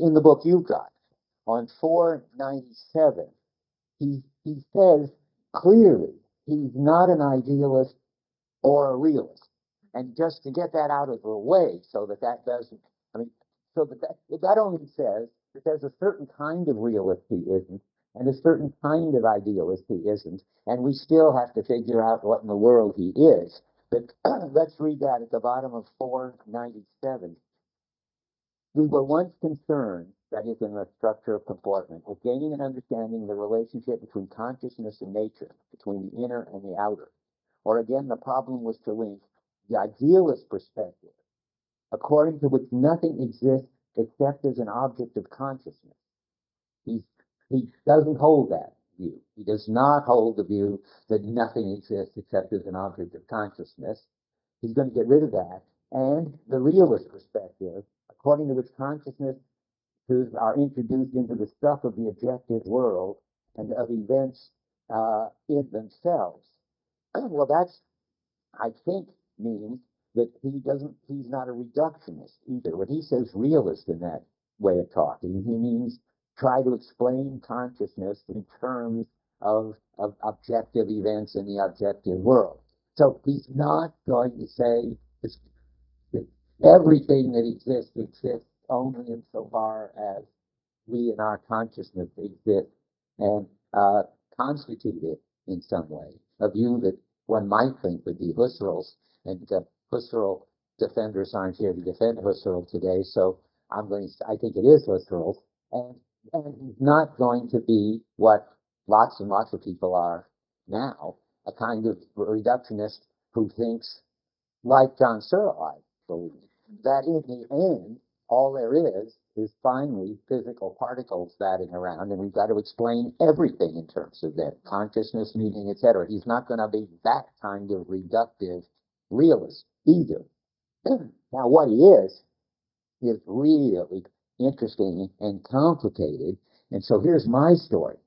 in the book you've got, on 497, he says clearly he's not an idealist or a realist. And just to get that out of the way so that that doesn't, I mean, so that only says that there's a certain kind of realist he isn't, and a certain kind of idealist he isn't, and we still have to figure out what in the world he is. But let's read that at the bottom of 497. We were once concerned, that is in the structure of comportment, with gaining and understanding the relationship between consciousness and nature, between the inner and the outer. Or again, the problem was to link the idealist perspective, according to which nothing exists except as an object of consciousness. He doesn't hold that view. He does not hold the view that nothing exists except as an object of consciousness. He's going to get rid of that. And the realist perspective, according to which consciousnesses are introduced into the stuff of the objective world and of events in themselves. Well, that's, I think, means that he's not a reductionist either. When he says realist in that way of talking, he means try to explain consciousness in terms of objective events in the objective world. So he's not going to say that everything that exists only insofar as we in our consciousness exist and constitute it in some way, a view that one might think would be Husserl's, and Husserl defenders aren't here to defend Husserl today, so I think it is Husserl's, and he's not going to be what lots and lots of people are now, a kind of reductionist who thinks, like John Searle, I believe, that in the end, all there is finally physical particles batting around, and we've got to explain everything in terms of that, consciousness, meaning, etc. He's not going to be that kind of reductive realist either. Now, what he is really interesting and complicated, and so here's my story.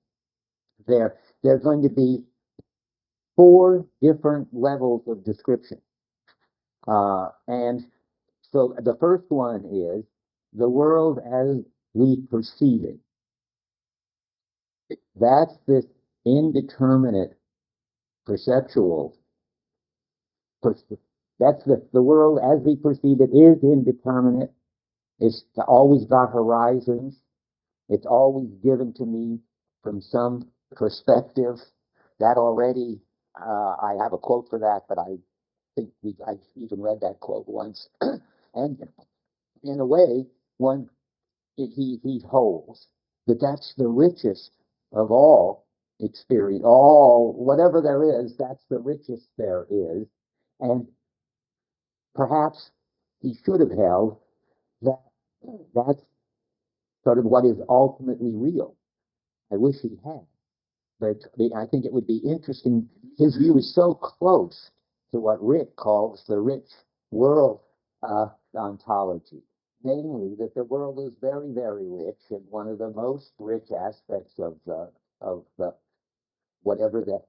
There are going to be 4 different levels of description. And so the first one is the world as we perceive it. That's this indeterminate perceptual. That's the world as we perceive it is indeterminate. It's always got horizons. It's always given to me from some perspective. That already, I have a quote for that, but I think I even read that quote once. And in a way, he holds that that's the richest of all experience, all whatever there is, that's the richest there is. And perhaps he should have held that that's sort of what is ultimately real. I wish he had, but I think it would be interesting. His view is so close to what Rick calls the rich world ontology. Namely, that the world is very, very rich, and one of the most rich aspects of the whatever the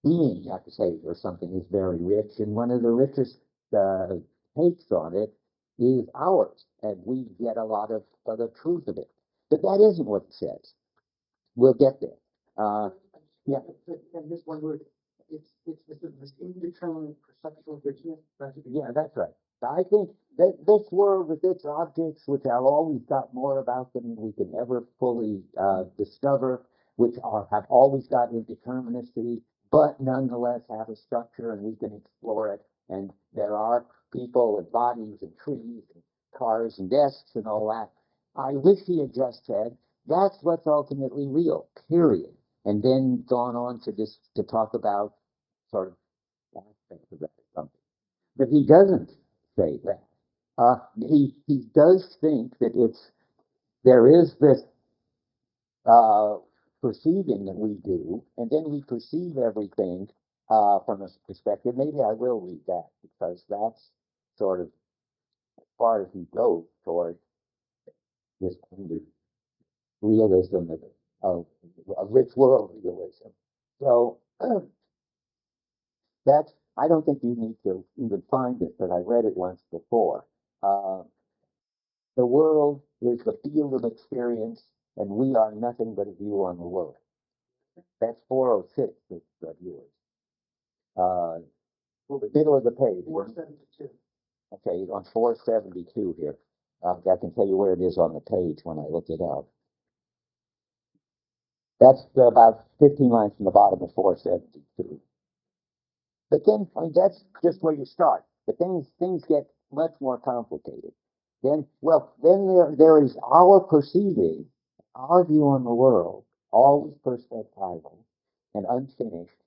being, you have to say, or something is very rich, and one of the richest takes on it is ours, and we get a lot of the truth of it. But that isn't what it says. We'll get there. Yeah. And just one word. It's this indeterminate perceptual richness. Yeah, that's right. I think that this world with its objects, which have always got more about them than we can ever fully discover, which have always got indeterminacy, but nonetheless have a structure and we can explore it. And there are people and bodies and trees and cars and desks and all that. I wish he had just said, that's what's ultimately real, period. And then gone on to talk about sort of aspects of that or something. But he doesn't say that. He does think that there is this perceiving that we do, and then we perceive everything from a perspective. Maybe I will read that, because that's sort of as far as he goes toward this kind of realism of a rich world realism. So that's, I don't think you need to even find it, but I read it once before. the world is the field of experience, and we are nothing but a view on the world. That's 406 of yours. The middle of the page. 472. Okay, on 472 here. I can tell you where it is on the page when I look it up. That's about 15 lines from the bottom of 472. But then, I mean, that's just where you start. But things get much more complicated. Then there is our perceiving, our view on the world, always perspectival and unfinished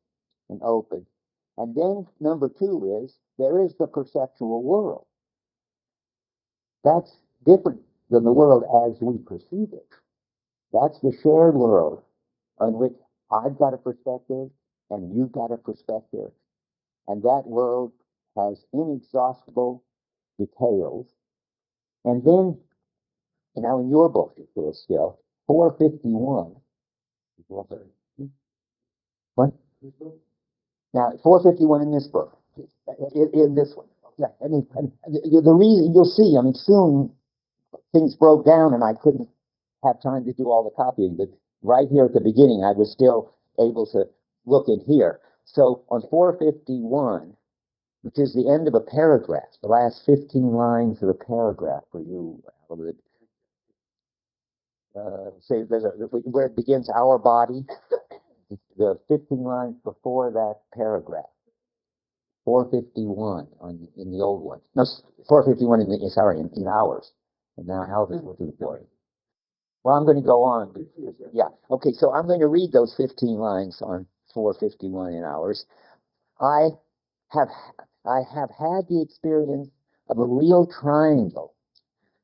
and open. And then number two is there is the perceptual world. That's different than the world as we perceive it. That's the shared world on which I've got a perspective and you've got a perspective. And that world has inexhaustible details. And then, now in your book, still, 451. What? Now, 451 in this book. In this one. Yeah, I mean, the reason, you'll see, I mean, soon things broke down and I couldn't have time to do all the copying, but right here at the beginning, I was still able to look in here. So on 451, which is the end of a paragraph, the last 15 lines of a paragraph for you, Albert. Say where it begins, our body, the 15 lines before that paragraph. 451 in the old one. No, 451 in ours. And now Alvin's looking for it. Well, I'm going to go on. Yeah. Okay, so I'm going to read those 15 lines on 451 in ours. I have had the experience of a real triangle,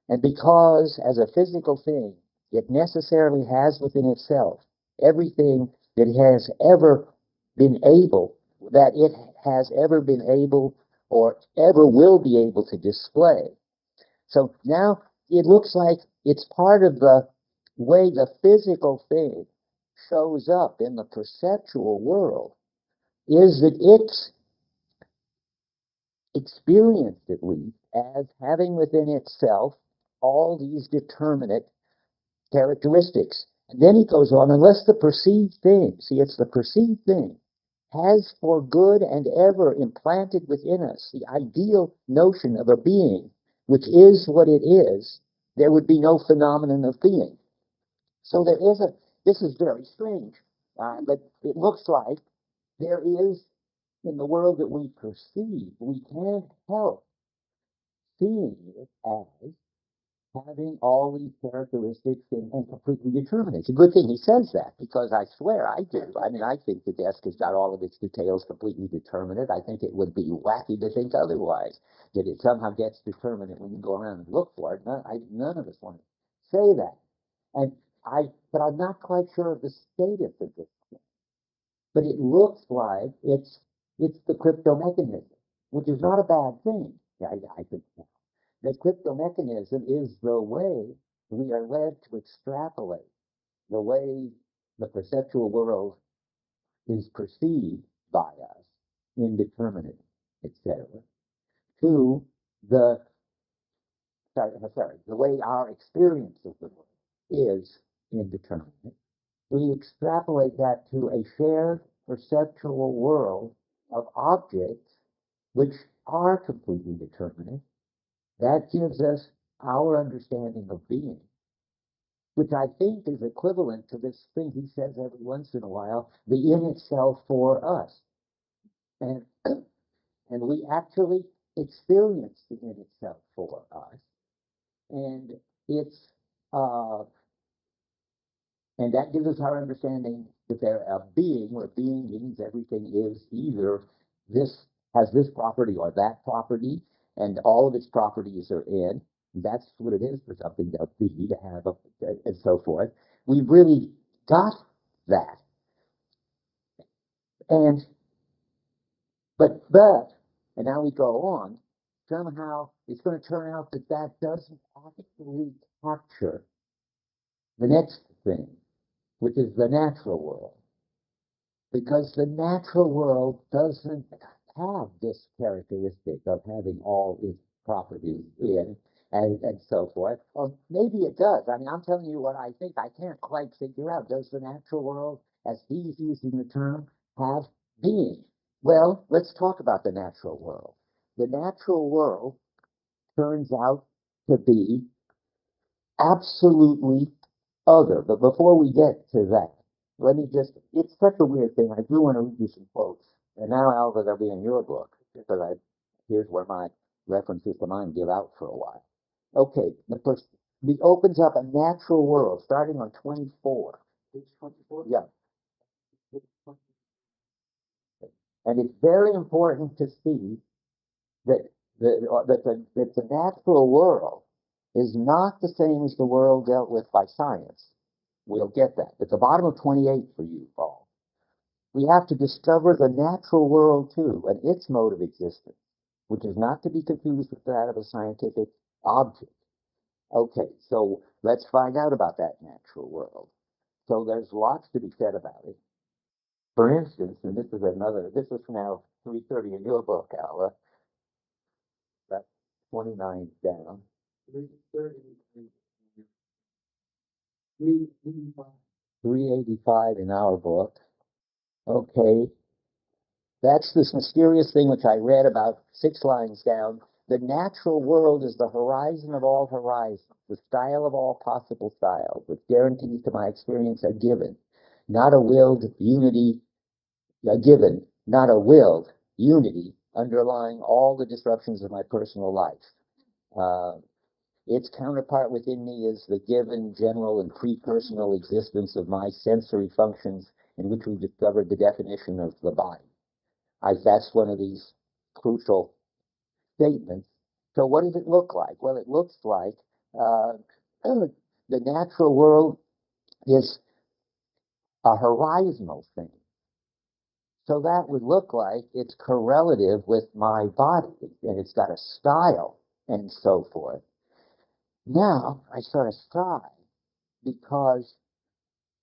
and because as a physical thing, it necessarily has within itself everything that it has ever been able or ever will be able to display. So now it looks like it's part of the way the physical thing shows up in the perceptual world, is that it's experienced at least as having within itself all these determinate characteristics. And then he goes on, unless the perceived thing, see, it's the perceived thing, has for good and ever implanted within us the ideal notion of a being, which is what it is, there would be no phenomenon of being. So this is very strange, but it looks like there is, in the world that we perceive, we can't help seeing it as having all these characteristics and completely determinate. It's a good thing he says that, because I swear I do. I mean, I think the desk has got all of its details completely determinate. I think it would be wacky to think otherwise, that it somehow gets determinate when you go around and look for it. None of us want to say that. But I'm not quite sure of the status of this. But it looks like it's the crypto mechanism, which is not a bad thing. I think the crypto mechanism is the way we are led to extrapolate the way the perceptual world is perceived by us, indeterminate, etc., to the way our experience of the world is indeterminate. We extrapolate that to a shared perceptual world of objects which are completely determinate. That gives us our understanding of being, which I think is equivalent to this thing he says every once in a while, the in itself for us. And we actually experience the in itself for us. And it's and that gives us our understanding that they're a being, where being means everything is either has this property or that property, and all of its properties are in. That's what it is for something to be, to have, and so forth. We've really got that. And now we go on. Somehow it's going to turn out that doesn't actually capture the next thing, which is the natural world. Because the natural world doesn't have this characteristic of having all its properties in. and so forth. Or maybe it does. I mean, I'm telling you what I think. I can't quite figure out. Does the natural world, as he's using the term, have being? Well, let's talk about the natural world. The natural world turns out to be absolutely other. But before we get to that, let me just, it's such a weird thing. I do want to read you some quotes. And now, Alva, they'll be in your book, because here's where my references to mine give out for a while. Okay, the first, he opens up a natural world, starting on 24. Page 24? Yeah. And it's very important to see that the natural world is not the same as the world dealt with by science. We'll get that. At the bottom of 28 for you, Paul. We have to discover the natural world too, and its mode of existence, which is not to be confused with that of a scientific object. Okay, so let's find out about that natural world. So there's lots to be said about it. For instance, and this is now 330 in your book, Ala, that's 29 down. 385 in our book. Okay, that's this mysterious thing which I read about 6 lines down. The natural world is the horizon of all horizons, the style of all possible styles, which guarantees to my experience a given, not a willed unity, not a willed unity underlying all the disruptions of my personal life. Its counterpart within me is the given, general, and pre-personal existence of my sensory functions, in which we discovered the definition of the body. That's one of these crucial statements. So what does it look like? Well, it looks like the natural world is a horizontal thing. So that would look like it's correlative with my body, and it's got a style, and so forth. Now, I sort of sigh, because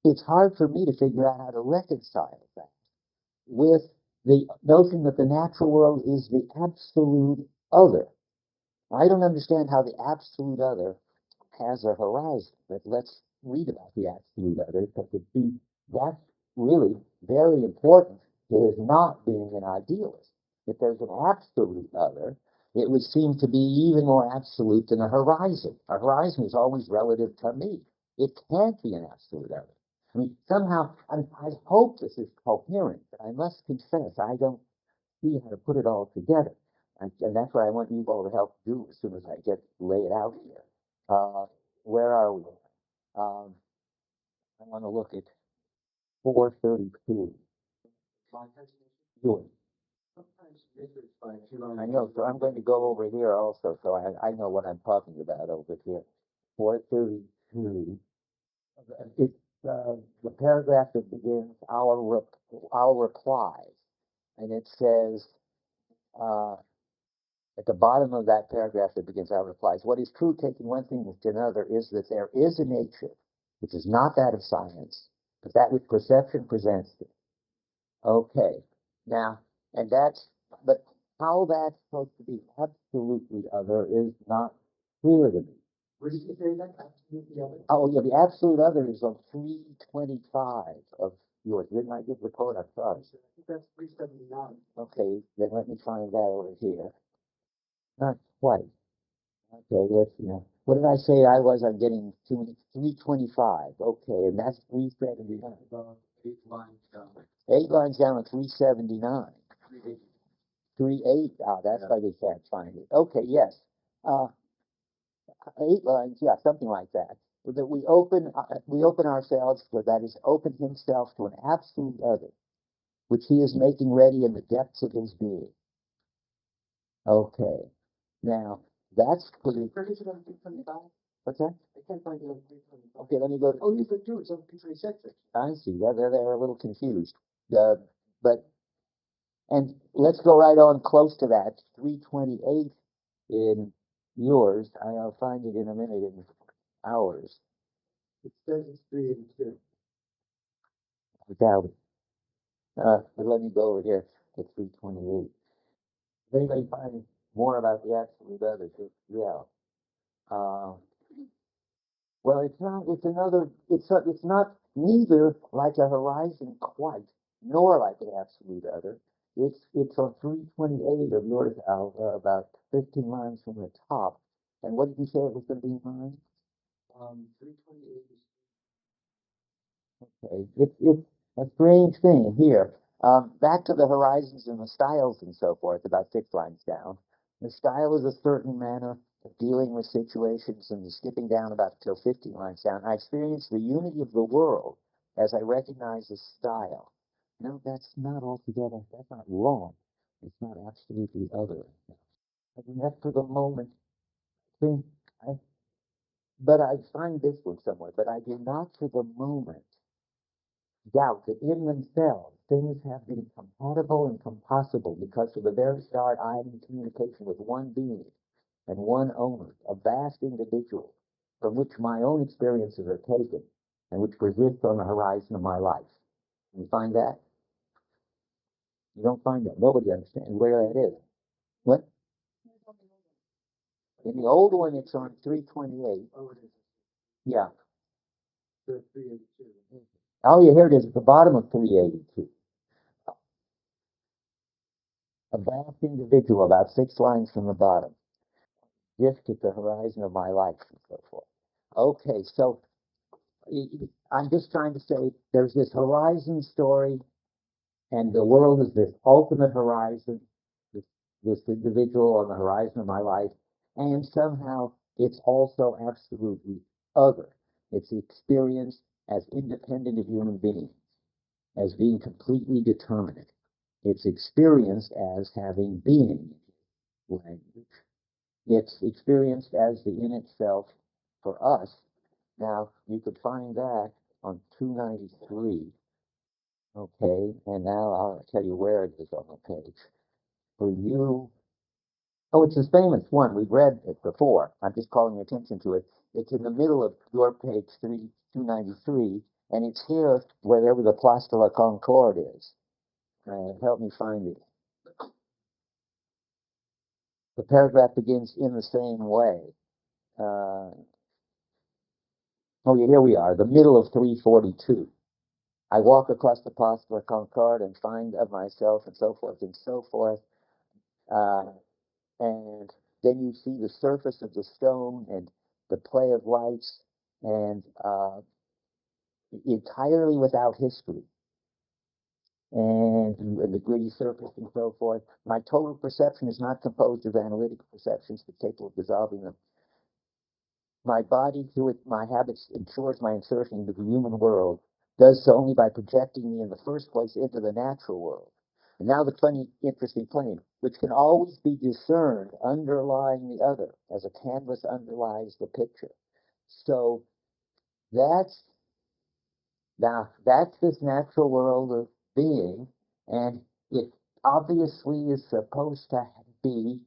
it's hard for me to figure out how to reconcile that with the notion that the natural world is the absolute other. I don't understand how the absolute other has a horizon, but let's read about the absolute other, because that's really very important to his not being an idealist. If there's an absolute other, it would seem to be even more absolute than a horizon. A horizon is always relative to me. It can't be an absolute other. I mean, somehow, I hope this is coherent, but I must confess, I don't see how to put it all together. And that's what I want you all to help do as soon as I lay it out here. Where are we? I want to look at 432. Yours. I know, so I'm going to go over here also, so I know what I'm talking about over here. 432. It's the paragraph that begins our replies, and it says at the bottom of that paragraph that begins our replies, what is true, taking one thing with another, is that there is a nature which is not that of science, but that which perception presents it. Okay, now, but how that's supposed to be absolutely other is not clear to me. Where did you say that? Absolutely other? Oh, yeah, the absolute other is on 325 of yours. Didn't I give the quote? I'm sorry. I think that's 379. Okay, then let me find that over here. Not quite. Okay, let's see. What did I say I was? I'm getting 325. Okay, and that's 379. 8 lines down. 8 lines down to 379. 38. Ah, that's why they can't find it. Okay, yes. 8 lines, yeah, something like that. That we open ourselves, for that is, open himself to an absolute other, which he is making ready in the depths of his being. Okay. Now, that's pretty. What's that? I can't find it on 325. Okay, let me go. Oh, you could do it. It's on 326. I see. They're a little confused. But and let's go right on close to that. 328 in yours. I'll find it in a minute in ours. It says it's 382. Without it. But let me go over here to 328. If anybody finds more about the absolute other, yeah. Uh, well, it's not. It's another. It's not neither like a horizon quite, nor like an absolute other. It's on 328 of yours, Al, about 15 lines from the top. And what did you say it was going to be mine? 328 is okay. It's a strange thing here. Back to the horizons and the styles and so forth, about 6 lines down. The style is a certain manner of dealing with situations, and skipping down about till 15 lines down. I experience the unity of the world as I recognize the style. No, that's not altogether, that's not wrong. It's not absolutely other. I mean, that's for the moment. See, I, but I find this one somewhere, but I do not for the moment doubt that in themselves things have been compatible and compossible because from the very start I am in communication with one being and one owner, a vast individual from which my own experiences are taken and which persists on the horizon of my life. You find that? You don't find that. Nobody understands where that is. What? In the old one, it's on 328. Yeah. Oh, yeah, here it is at the bottom of 382. A vast individual, about 6 lines from the bottom. Just at the horizon of my life and so forth. Okay, so I'm just trying to say there's this horizon story, and the world is this ultimate horizon, this, this individual on the horizon of my life, and somehow it's also absolutely other. It's experienced as independent of human beings, as being completely determinate. It's experienced as having being, language. It's experienced as the in itself for us. Now, you could find that on 293. Okay, and now I'll tell you where it is on the page. For you, oh, it's this famous one. We've read it before. I'm just calling your attention to it. It's in the middle of your page 293, and it's here wherever the Place de la Concorde is. Help me find it. The paragraph begins in the same way. Uh, oh, yeah, here we are, the middle of 342. I walk across the Place de la Concorde and find of myself and so forth and so forth. Uh, and then you see the surface of the stone and the play of lights and entirely without history. And the gritty surface and so forth. My total perception is not composed of analytic perceptions capable of dissolving them. My body, through my habits, ensures my insertion into the human world, does so only by projecting me in the first place into the natural world. And now the funny, interesting claim, which can always be discerned underlying the other, as a canvas underlies the picture. So that's that's this natural world of being, and it obviously is supposed to be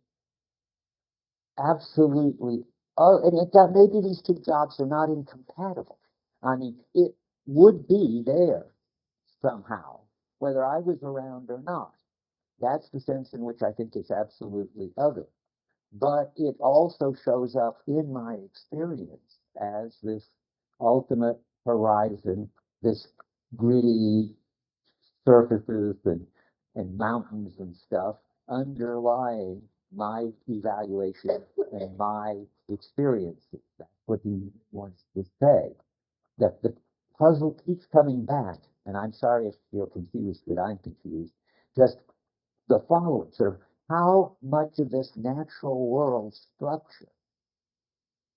absolutely. Oh, and maybe these two jobs are not incompatible. I mean, it would be there somehow, whether I was around or not. That's the sense in which I think it's absolutely other. But it also shows up in my experience as this ultimate horizon, this gritty surfaces and mountains and stuff underlying my evaluation and my experiences. That's what he wants to say. That the puzzle keeps coming back, and I'm sorry if you're confused, but I'm confused. Just the following sort of how much of this natural world structure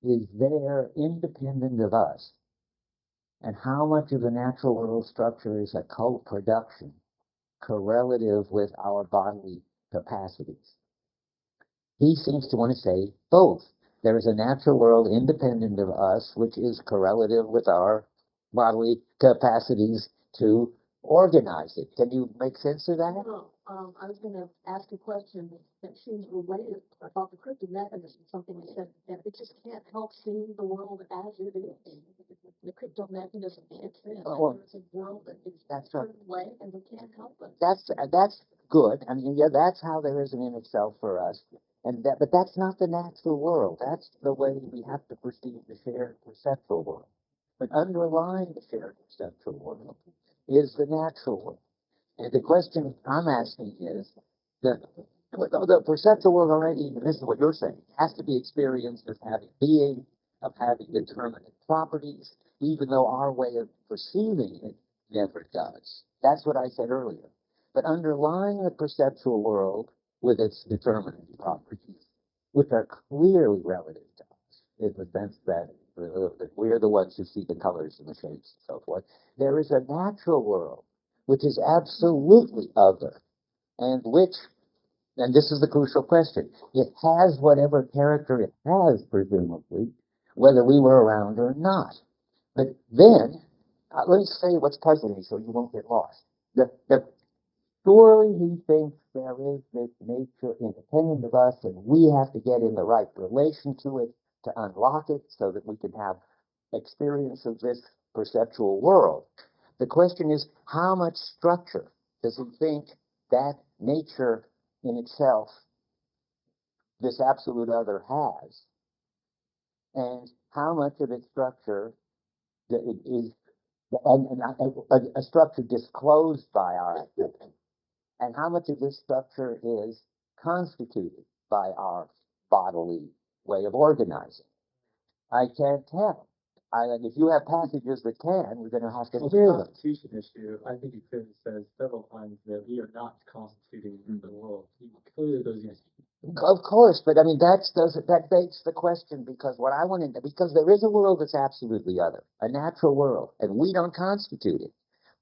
is there independent of us, and how much of the natural world structure is a co-production correlative with our bodily capacities. He seems to want to say both. There is a natural world independent of us, which is correlative with our bodily capacities to organize it. Can you make sense of that? No, I was going to ask a question that seems related about the cryptic mechanism, something you said, that it just can't help seeing the world as it is. The crypto mechanism kicks in. Well, there's a world that is that's a right. certain way, and we can't help it. That's good. I mean, yeah, that's how there is an in itself for us. But that's not the natural world. That's the way we have to perceive the shared perceptual world. But underlying the shared perceptual world is the natural world. And the question I'm asking is, the perceptual world already, and this is what you're saying, has to be experienced as having being, of having determinate properties, even though our way of perceiving it never does. That's what I said earlier. But underlying the perceptual world with its determinate properties, which are clearly relative to us, in the sense that we're the ones who see the colors and the shapes and so forth, there is a natural world which is absolutely other, and which, and this is the crucial question, it has whatever character it has, presumably, whether we were around or not. But then, let me say what's puzzling me so you won't get lost. Surely he thinks there is this nature independent of us, and we have to get in the right relation to it to unlock it so that we can have experience of this perceptual world. The question is, how much structure does he think that nature in itself, this absolute other, has? And how much of its structure is a structure disclosed by our activity? And how much of this structure is constituted by our bodily way of organizing? I can't tell. If you have passages that can, we're going to have to clear them. Constitution issue, I think it clearly says several times that we are not constituting the world. He clearly goes against. Of course, but I mean that begs the question, because what I want to, because there is a world that's absolutely other, a natural world, and we don't constitute it.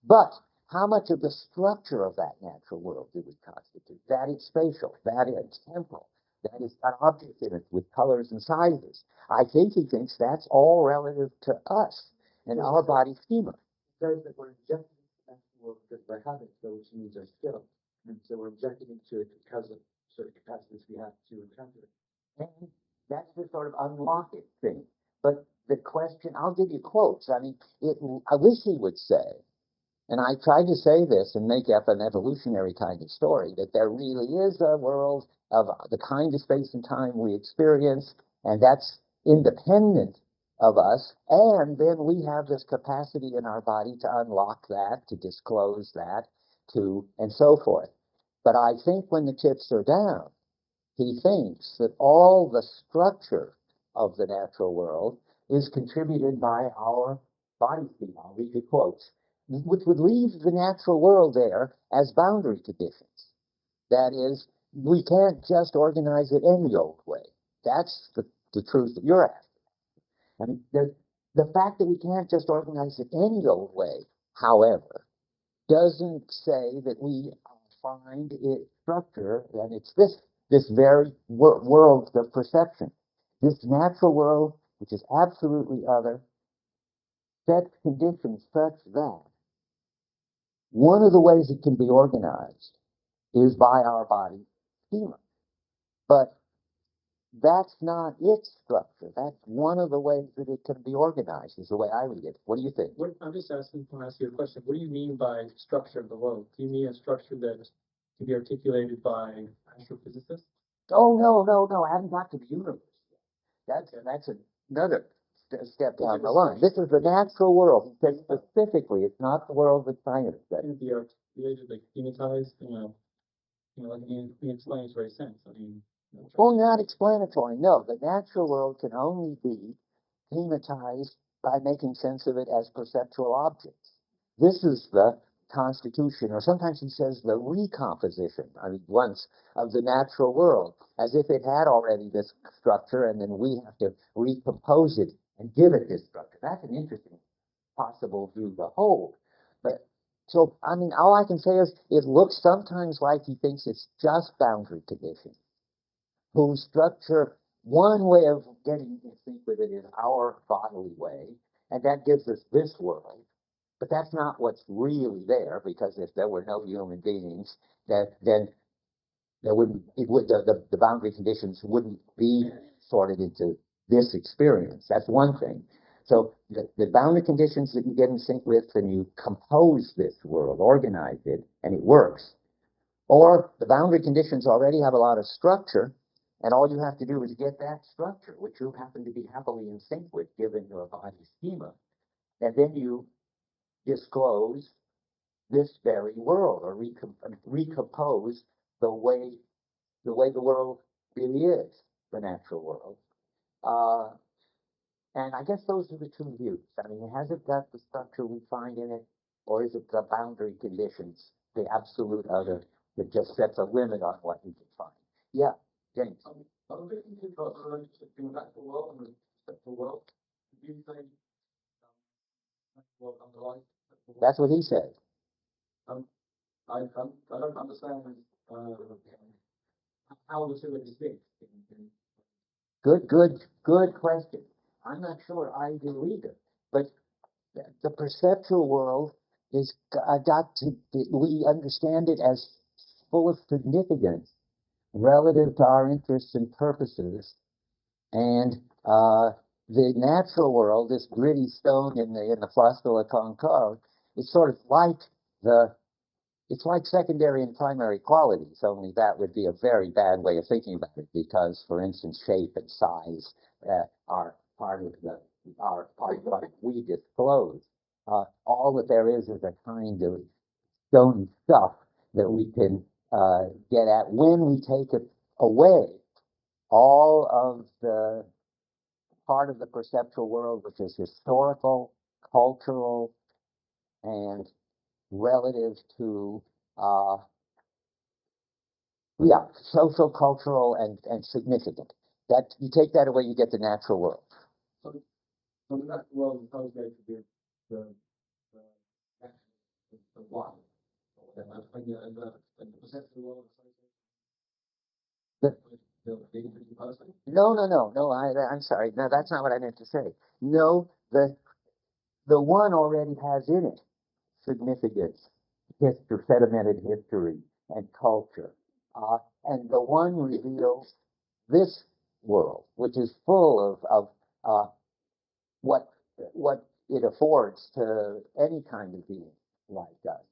But how much of the structure of that natural world do we constitute? That is spatial, that is temporal, that is got objects in it with colors and sizes. I think he thinks that's all relative to us and our body schema. He says that we're injecting the natural world because by habit, those needs are still. And so we're injecting into it because of certain capacities we have to encounter it. And that's the sort of unlock it thing. But the question, I'll give you quotes. I mean, I wish he would say, and I tried to say this and make up an evolutionary kind of story, that there really is a world of the kind of space and time we experience, and that's independent of us, and then we have this capacity in our body to unlock that, to disclose that, and so forth. But I think when the chips are down, he thinks that all the structure of the natural world is contributed by our body schema. I'll read the quotes, which would leave the natural world there as boundary conditions. That is, we can't just organize it any old way. That's the truth that you're after. I mean, the fact that we can't just organize it any old way, however, doesn't say that we find its structure, and it's this very world of perception. This natural world, which is absolutely other, sets conditions such that one of the ways it can be organized is by our body schema. But that's not its structure. That's one of the ways that it can be organized, is the way I read it. What do you think? I'm just asking, when I ask you a question, what do you mean by structure of the world? Do you mean a structure that can be articulated by astrophysicists? Oh, no, I haven't got to the universe yet. That's another step down the line. This is the natural world. He says specifically, it's not the world that science says. Can it be articulated, like thematized, like in an explanatory sense? I mean, well, not explanatory. No, the natural world can only be thematized by making sense of it as perceptual objects. This is the constitution, or sometimes he says the recomposition, once, of the natural world, as if it had already this structure, and then we have to recompose it and give it this structure. That's an interesting possible view to hold. But so, all I can say is it looks sometimes like he thinks it's just boundary conditions, whose structure, one way of getting in sync with it is our bodily way, and that gives us this world. But that's not what's really there, because if there were no human beings, then there wouldn't, the boundary conditions wouldn't be sorted into this experience. That's one thing. So the boundary conditions that you get in sync with, and you compose this world, organize it, and it works. Or the boundary conditions already have a lot of structure, And all you have to do is get that structure, which you happen to be happily in sync with, given your body schema, and then you disclose this very world, or recompose the way the world really is, the natural world. And I guess those are the two views. I mean, has it got the structure we find in it, or is it the boundary conditions, the absolute other, that just sets a limit on what we can find? Yeah, James. I'm a bit confused about the relationship between the natural world and the conceptual world. Do you say natural world underlies conceptual world? That's what he said. I don't understand how the two are distinct. Good question. I'm not sure I do either. But the perceptual world is got to, we understand it as full of significance relative to our interests and purposes. And the natural world, this gritty stone in the Place de la Concorde, is sort of like it's like secondary and primary qualities, only that would be a very bad way of thinking about it, because, for instance, shape and size are part of what we disclose. All that there is a kind of stony stuff that we can get at when we take it away. All of the part of the perceptual world which is historical, cultural, and relative to social, cultural, and significant. That you take that away, you get the natural world. So, so the natural world is associated with the action of one, and the perceptual world is associated with the individual person. No. I'm sorry. No, that's not what I meant to say. No, the one already has in it significance, history, sedimented history, and culture, and the one reveals this world, which is full of what it affords to any kind of being like us.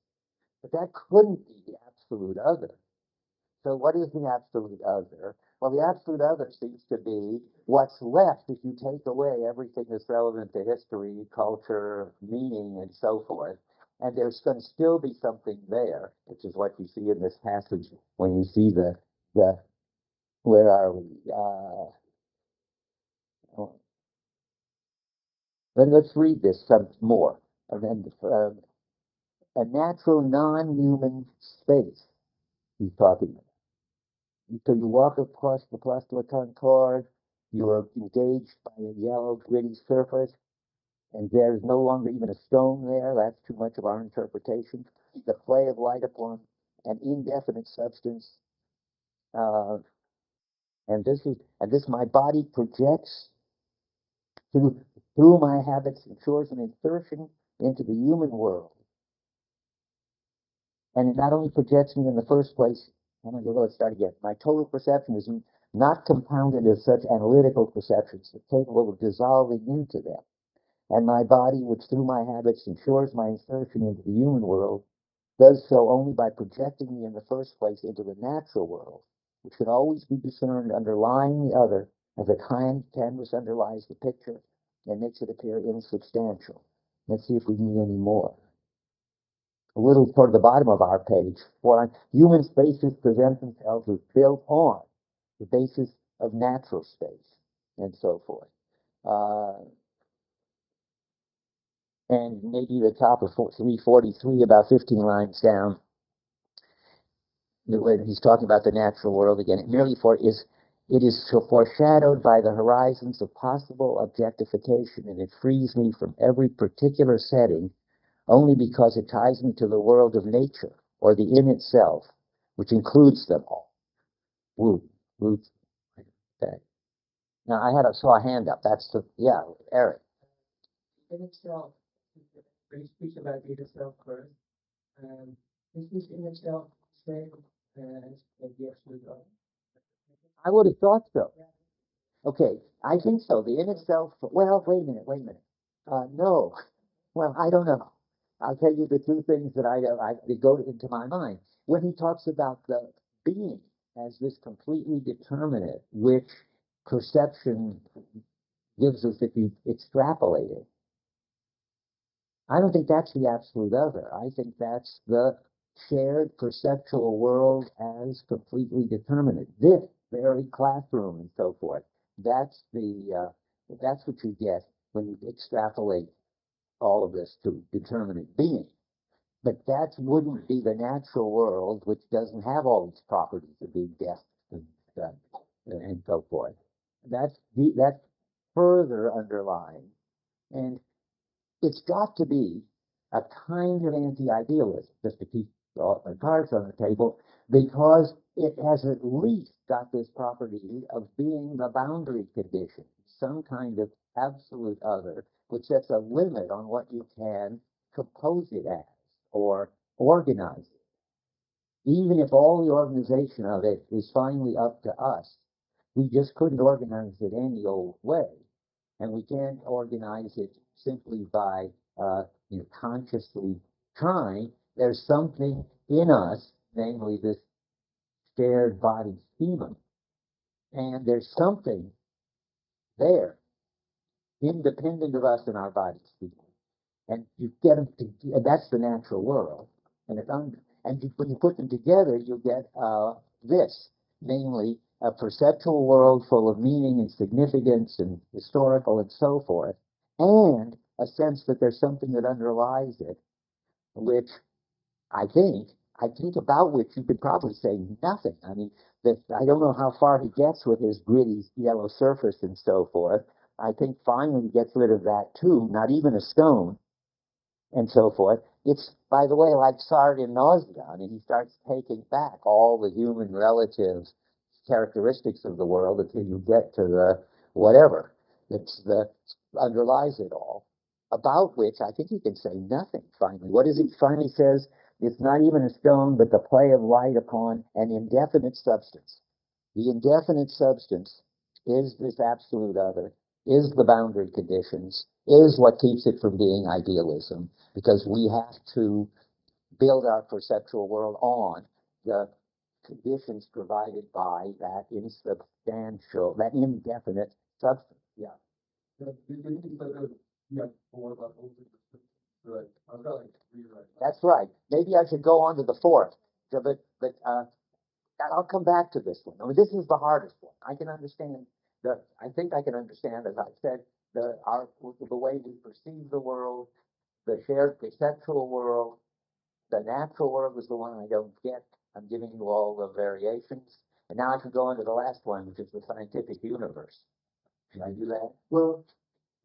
But that couldn't be the absolute other. So what is the absolute other? Well, the absolute other seems to be what's left if you take away everything that's relevant to history, culture, meaning, and so forth. And there's going to still be something there, which is what you see in this passage when you see the where are we? Let's read this some more. And then a natural non-human space he's talking about. So you walk across the Place de la Concorde, you are engaged by a yellow, gritty surface, and there's no longer even a stone there. That's too much of our interpretation. The play of light upon an indefinite substance, uh, and this my body projects through my habits, ensures an insertion into the human world. And it not only projects me in the first place, let's start again. My total perception is not compounded of such analytical perceptions, but capable of dissolving into them. And my body, which through my habits ensures my insertion into the human world, does so only by projecting me in the first place into the natural world, which can always be discerned underlying the other, as a canvas underlies the picture and makes it appear insubstantial. Let's see if we need any more. A little toward the bottom of our page, for human spaces present themselves as built on the basis of natural space, and so forth. And maybe the top of 343, about 15 lines down, when he's talking about the natural world again, it is so foreshadowed by the horizons of possible objectification, and it frees me from every particular setting only because it ties me to the world of nature, or the in itself, which includes them all. Woo. Okay. Now, saw a hand up. That's Eric. In itself, we speak about the itself first. Is this in itself same as the absolute other? I would have thought so. Okay, I think so. The in itself, well, wait a minute. No. Well, I don't know. I'll tell you the two things that go into my mind. When he talks about the being as this completely determinate, which perception gives us if you extrapolate it. I don't think that's the absolute other. I think that's the shared perceptual world as completely determinate. This very classroom and so forth. That's that's what you get when you extrapolate all of this to determinate being. But that wouldn't be the natural world, which doesn't have all these properties of being guessed and so forth. That's further underlying, and it's got to be a kind of anti-idealism, just to keep all the cards on the table, because it has at least got this property of being the boundary condition, some kind of absolute other, which sets a limit on what you can compose it as or organize it. Even if all the organization of it is finally up to us, we just couldn't organize it any old way. And we can't organize it simply by consciously trying. There's something in us, namely this shared body schema, and there's something there, independent of us and our body schema. And you get them to, and that's the natural world. And when you put them together, you get this, namely a perceptual world full of meaning and significance and historical and so forth, and a sense that there's something that underlies it, which I think about which you could probably say nothing. I mean, that I don't know how far he gets with his gritty yellow surface and so forth. I think finally he gets rid of that too, not even a stone and so forth. It's, by the way, like Sartre in Nausea. I mean, he starts taking back all the human relative characteristics of the world until you get to the whatever that underlies it all, about which I think he can say nothing finally. What is it finally says? It's not even a stone, but the play of light upon an indefinite substance. The indefinite substance is this absolute other, is the boundary conditions, is what keeps it from being idealism, because we have to build our perceptual world on the conditions provided by that insubstantial, that indefinite substance. Yeah. That's right. Maybe I should go on to the fourth, but I'll come back to this one. I mean, this is the hardest one. I can understand I think I can understand, as I said, the way we perceive the world, the shared perceptual world. The natural world is the one I don't get. I'm giving you all the variations. And now I can go on to the last one, which is the scientific universe. Should I do that? Well,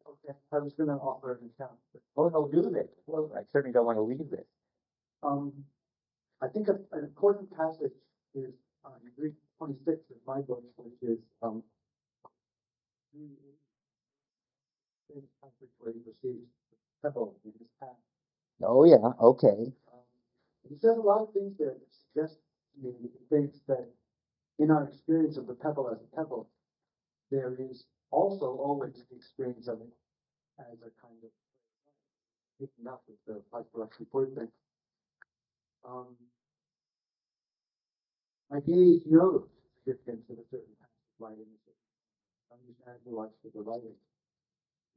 okay, I was going to offer an account. Oh, no, do this. Well, I certainly don't want to leave this. I think an important passage is in Greek 26 of my book, which is where he receives the pebble in his path. Oh, yeah, okay. He says a lot of things there that suggest to me that he thinks that in our experience of the pebble as a pebble, there is also always the experience of it as a kind of picking up with the psychological point. My gaze knows the significance of a certain kind of light in a certain understand the light of the writing.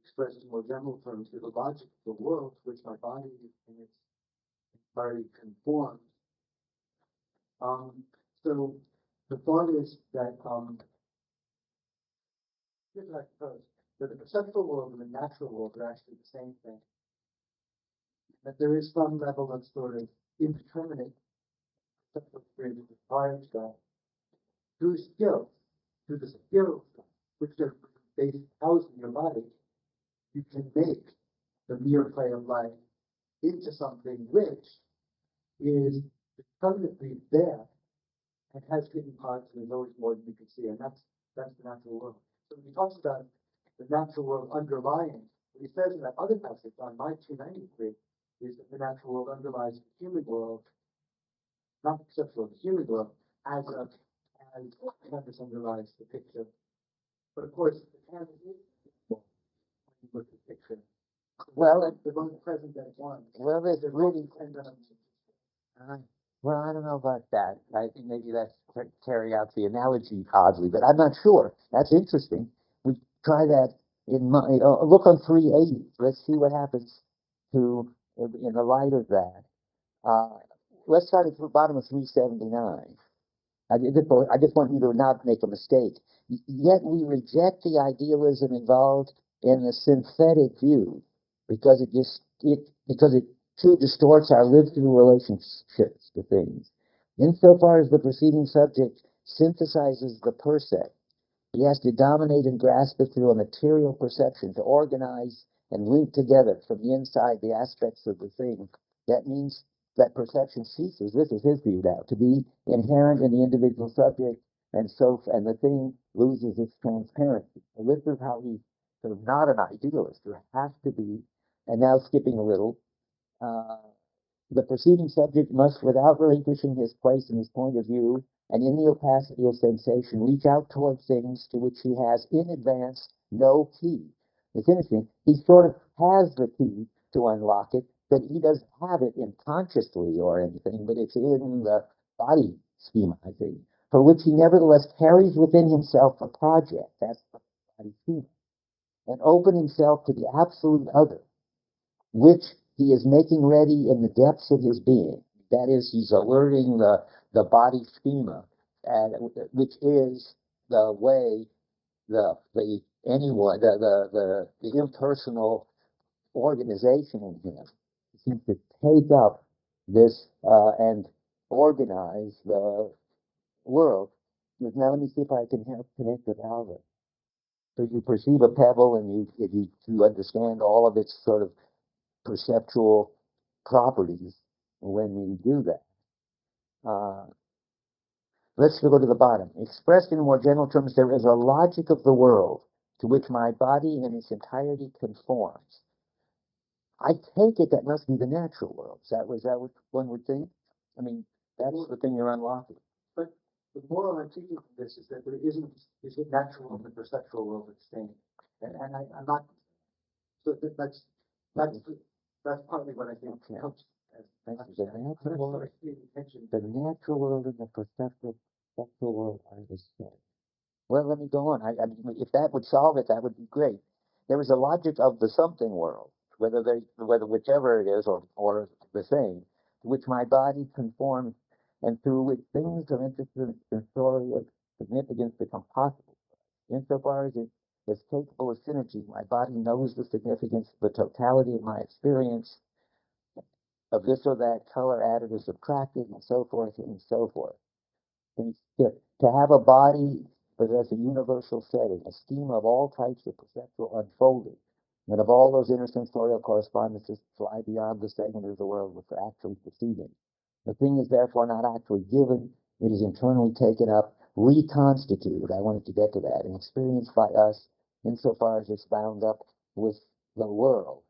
Expressed in more general terms, the logic of the world to which my body in its entirety conforms. So the thought is that here's what I suppose, that the perceptual world and the natural world are actually the same thing. That there is some level of sort of indeterminate perceptual experience prior to that. Through the skills which are based housed in your body, you can make the mere play of life into something which is permanently there and has hidden parts and there's always more than you can see, and that's the natural world. So when he talks about the natural world underlying, what he says in that other passage on my 293 is that the natural world underlies the human world, not the perceptual of the human world, as canvas underlies the picture. But of course, the canvas is when you look at the picture. Well, they're both present at once. Well, there's really Well, I don't know about that. I think maybe that's carry out the analogy oddly, but I'm not sure. That's interesting. We try that in my look on 380. Let's see what happens to in the light of that. Uh, let's start at the bottom of 379. I just want you to not make a mistake. Yet we reject the idealism involved in the synthetic view because it too distorts our lived-through relationships to things. Insofar as the preceding subject synthesizes the per se, he has to dominate and grasp it through a material perception, to organize and link together from the inside the aspects of the thing. That means that perception ceases, this is his view now, to be inherent in the individual subject, and the thing loses its transparency. So this is how he's sort of not an idealist. There has to be, and now skipping a little, uh, the preceding subject must, without relinquishing his place and his point of view, and in the opacity of sensation, reach out toward things to which he has in advance no key. It's interesting. He sort of has the key to unlock it, but he doesn't have it in consciously or anything, but it's in the body schema, I think, for which he nevertheless carries within himself a project. That's the body schema. And open himself to the absolute other, which he is making ready in the depths of his being. That is, he's alerting the body schema, and which is the way the anyone the impersonal organization in him seems to take up this and organize the world. Now let me see if I can help connect with Albert. So you perceive a pebble and you understand all of its sort of perceptual properties when you do that. Uh, let's go to the bottom. Expressed in more general terms, there is a logic of the world to which my body in its entirety conforms. I take it that must be the natural world. Was that what one would think? I mean, that's the thing you're unlocking. But the moral I'm taking from this is that there isn't natural in the perceptual world that's staying. And I'm not, so that's, that's partly what I think Okay. helps. Thank you. The natural world and the perceptual world are the same. Well, let me go on. I mean, if that would solve it, that would be great. There is a logic of the something world, whether whichever it is or the same, to which my body conforms, and through which things of interest and sensorial significance become possible. Insofar as it is capable of synergy, my body knows the significance of the totality of my experience, of this or that color added or subtracted, and so forth and so forth. And to have a body that has a universal setting, a scheme of all types of perceptual unfolding, and of all those intersensorial correspondences fly beyond the segment of the world which are actually perceiving. The thing is therefore not actually given, it is internally taken up, reconstituted, I wanted to get to that, and experienced by us insofar as it's bound up with the world.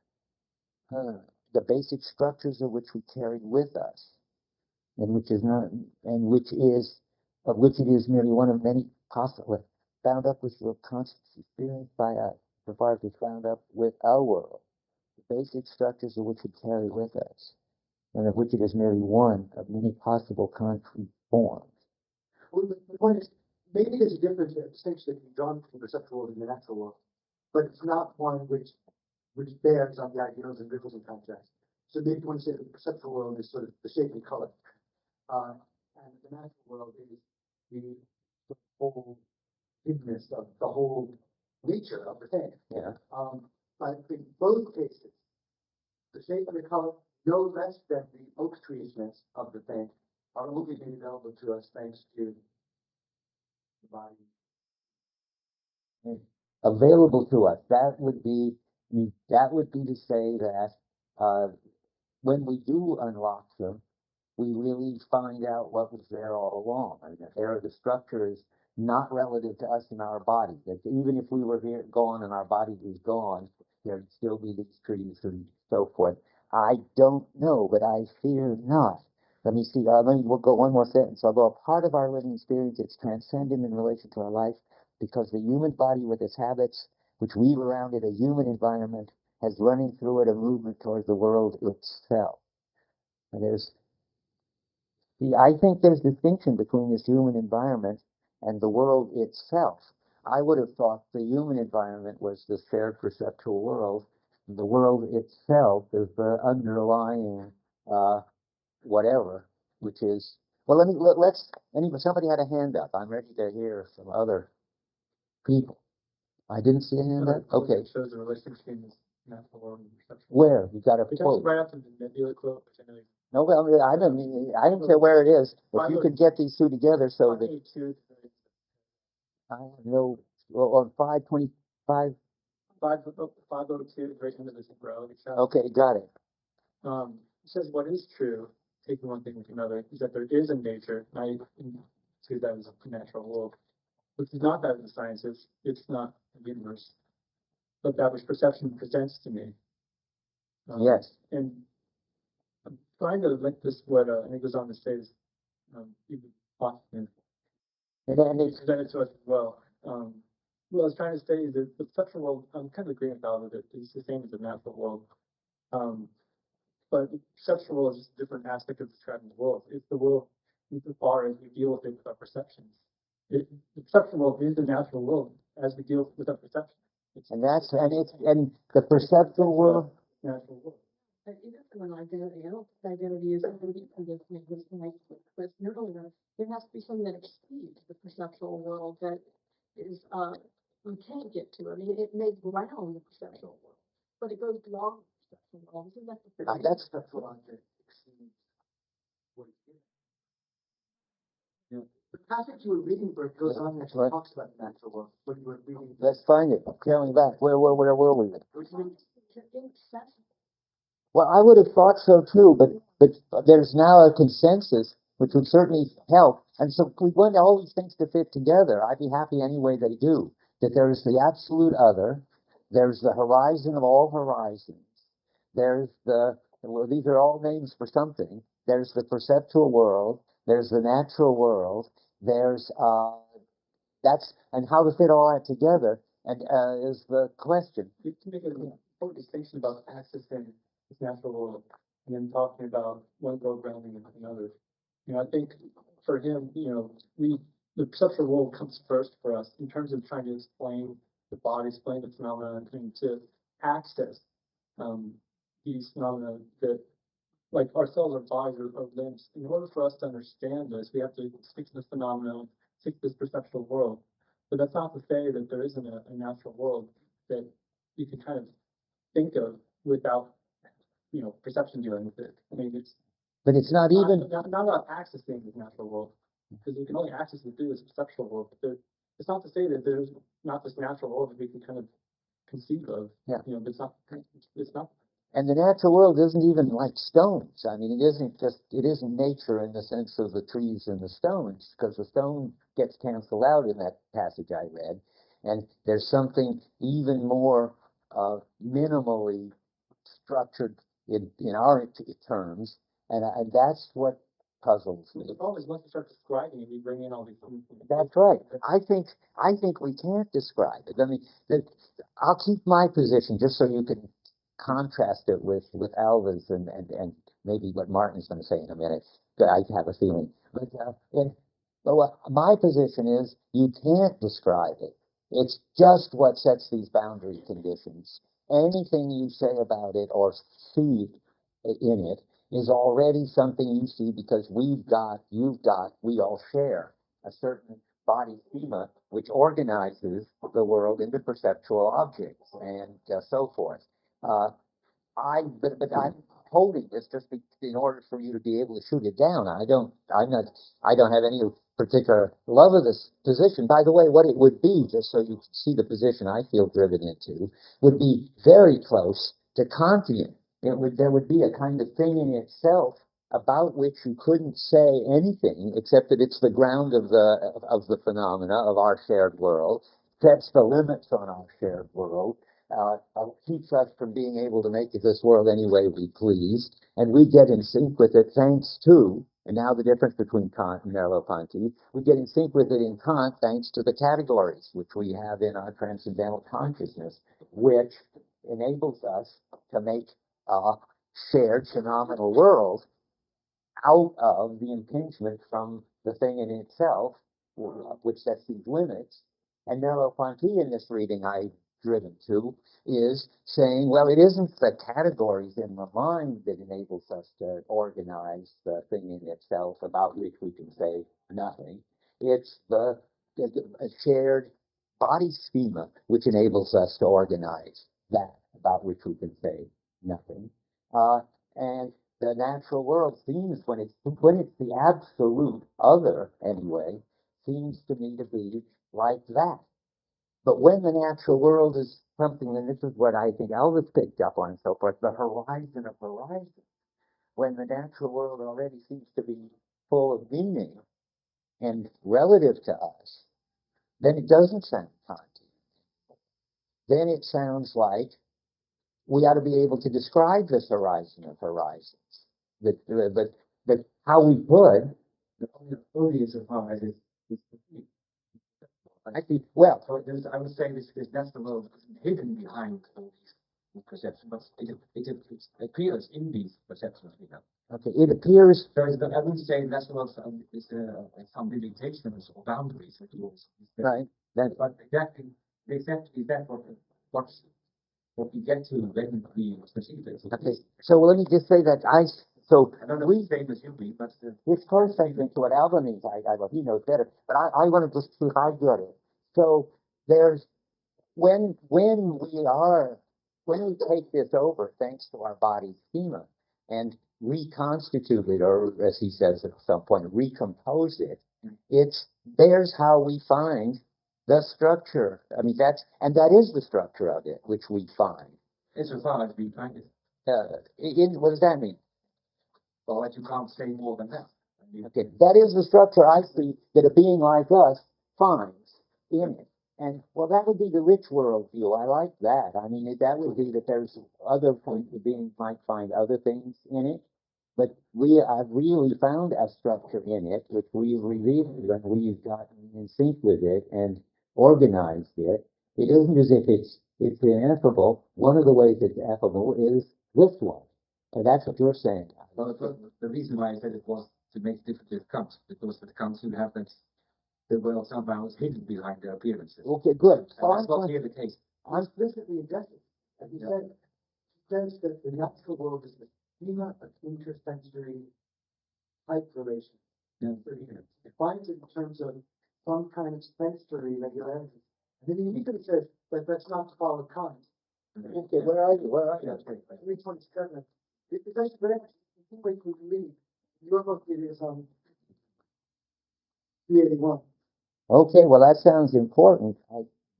The basic structures of which we carry with us, and which is not, and which is, of which it is merely one of many possible, bound up with the conscious experience by us, so far as it's bound up with our world. The basic structures of which we carry with us, and of which it is merely one of many possible concrete forms. Well, the point is, maybe there's a difference, a distinction that can be drawn between the perceptual world and the natural world, but it's not one which bears on the ideals and rituals and contrast. So maybe you want to say that the perceptual world is sort of the shape and color, and the natural world is the whole bigness of the whole nature of the thing. Yeah. But in both cases, the shape and the color, no less than the oak treesness of the thing, are only made available to us thanks to the body. Available to us. That would be to say that uh, when we do unlock them, we really find out what was there all along. I mean, there are the structures not relative to us in our body. That even if we were here gone and our body was gone, there'd still be these trees and so forth. I don't know, but I fear not. Let me see. We'll go one more sentence. Although a part of our living experience, it's transcendent in relation to our life, because the human body with its habits, which weave around it a human environment, has running through it a movement towards the world itself. And there's See, I think there's distinction between this human environment and the world itself. I would have thought the human environment was the shared perceptual world. The world itself is the underlying uh, whatever, which is, well, let's, anybody, somebody had a hand up. I'm ready to hear from other people. I didn't see a hand up? Okay. It shows the relationship between this natural world and perceptual. Where? You got a It's quote. actually right after the nebula quote, which I know. No, well, I don't care where it is. If you could get these two together so that I have no, well, on 525, 502, right under this umbrella. okay, got it. It says what is true, taking one thing with another, is that there is a nature, and I see that as a natural world, which is not that of the sciences, it's not the universe, but that which perception presents to me. Yes. And I'm trying to link this what and it goes on to say is even Hoffman And it's, presented to us as well. What I was trying to say is that the perceptual world, I'm kind of agreeing with Al that it's the same as the natural world. But the perceptual world is just a different aspect of describing the world. It's the world insofar as we deal with it with our perceptions. The perceptual world is the natural world as we deal with our perceptions. and the perceptual world. Natural world. Even from an identity, I don't think identity is really convincing this like with earlier. There has to be something that exceeds the perceptual world that is we can't get to. I mean, it may ground the perceptual world, but it goes beyond the perceptual world. Isn't that the That's what I think exceeds what it is. You know, the passage you were reading where it goes on and right. talks about the natural world. When you were reading, Let's find it. Going back. Where were we? which means inaccessible? Well, I would have thought so too, but there's now a consensus which would certainly help. And so we want all these things to fit together. I'd be happy any way they do. That there is the absolute other, there's the horizon of all horizons, there's well, these are all names for something. There's the perceptual world, there's the natural world, there's that's, and how to fit all that together and is the question. you can make an important distinction about accessing this natural world and then talking about one world grounding another. You know, I think for him, you know, the perceptual world comes first for us in terms of trying to explain the body, explain the phenomena, and to access these phenomena that, like our cells, our bodies, our limbs. In order for us to understand this, we have to stick to this phenomena, stick to this perceptual world. But that's not to say that there isn't a natural world that you can kind of think of without, you know, perception dealing with it. I mean, it's But it's not even. not about accessing the natural world, because we can only access it through this perceptual world. But it's not to say that there's not this natural world that we can kind of conceive of. Yeah. You know, but it's not. And the natural world isn't even like stones. I mean, it isn't nature in the sense of the trees and the stones, because the stone gets canceled out in that passage I read. And there's something even more minimally structured in our terms, and that's what puzzles me. The problem is once you start describing it, you bring in all these things. That's right. I think we can't describe it. I mean, I'll keep my position just so you can contrast it with Alva's and maybe what Martin's going to say in a minute. But I have a feeling. But my position is you can't describe it. It's just what sets these boundary conditions. Anything you say about it or see in it is already something you see because you've got, we all share a certain body schema which organizes the world into perceptual objects and so forth. But I'm holding this just in order for you to be able to shoot it down. I don't have any particular love of this position. By the way, what it would be, just so you can see the position I feel driven into, would be very close to Kantian. There would be a kind of thing in itself about which you couldn't say anything except that it's the ground of the phenomena of our shared world, sets the limits on our shared world, keeps us from being able to make this world any way we please, and we get in sync with it thanks to, and now the difference between Kant and Merleau-Ponty, we get in sync with it in Kant thanks to the categories which we have in our transcendental consciousness, which enables us to make a shared phenomenal world out of the impingement from the thing in itself, which sets these limits. And Merleau-Ponty, in this reading I've driven to, is saying, well, it isn't the categories in the mind that enables us to organize the thing in itself about which we can say nothing. It's the shared body schema which enables us to organize that about which we can say nothing. And the natural world seems, when it's the absolute other anyway, seems to me to be like that. But when the natural world is something, and this is what I think Elvis picked up on and so forth, the horizon of horizons, when the natural world already seems to be full of meaning and relative to us, then it doesn't sound Kantian. Then it sounds like we ought to be able to describe this horizon of horizons. That how we put The only ability is surprise is actually, well, so I would say that's the world hidden behind all these perceptions, but it appears in these perceptions we have. okay, it appears, So I would say that's the world is some limitations or boundaries that you also. right, that, But exactly, is that what we get to when we perceive it? okay, so let me just say that so I don't know we, if it's the same as you be, but it's close, I think, to what Alvin means. Well, he knows better, but I want to just see if I get it. So there's, when we take this over, thanks to our body schema, and reconstitute it, or as he says at some point, recompose it, there's how we find the structure. I mean, that is the structure of it, which we find. insofar as we find it, What does that mean? well, that you can't say more than that. Okay, that is the structure I see that a being like us finds in it. And, well, that would be the rich world view. I like that. I mean, that would be that there's other points of beings might find other things in it. But I've really found a structure in it, which we've revealed and we've gotten in sync with it and organized it. It isn't as if it's ineffable. One of the ways it's effable is this one. And that's what you're saying. Well, the reason why I said it was to make it different with Kant, because with Kant you have that the world somehow is hidden behind their appearances. Okay, good. And that's not here the case. I'm Explicitly addresses, as you Yeah. says that the natural world is the schema of intersensory type relation. Yeah. So he defines it in terms of some kind of sensory regularity. And then he even says that that's not to follow Kant. okay. Where are you? Where are you? 327. It's actually very interesting way to read. Your book is 381. Okay, well, that sounds important.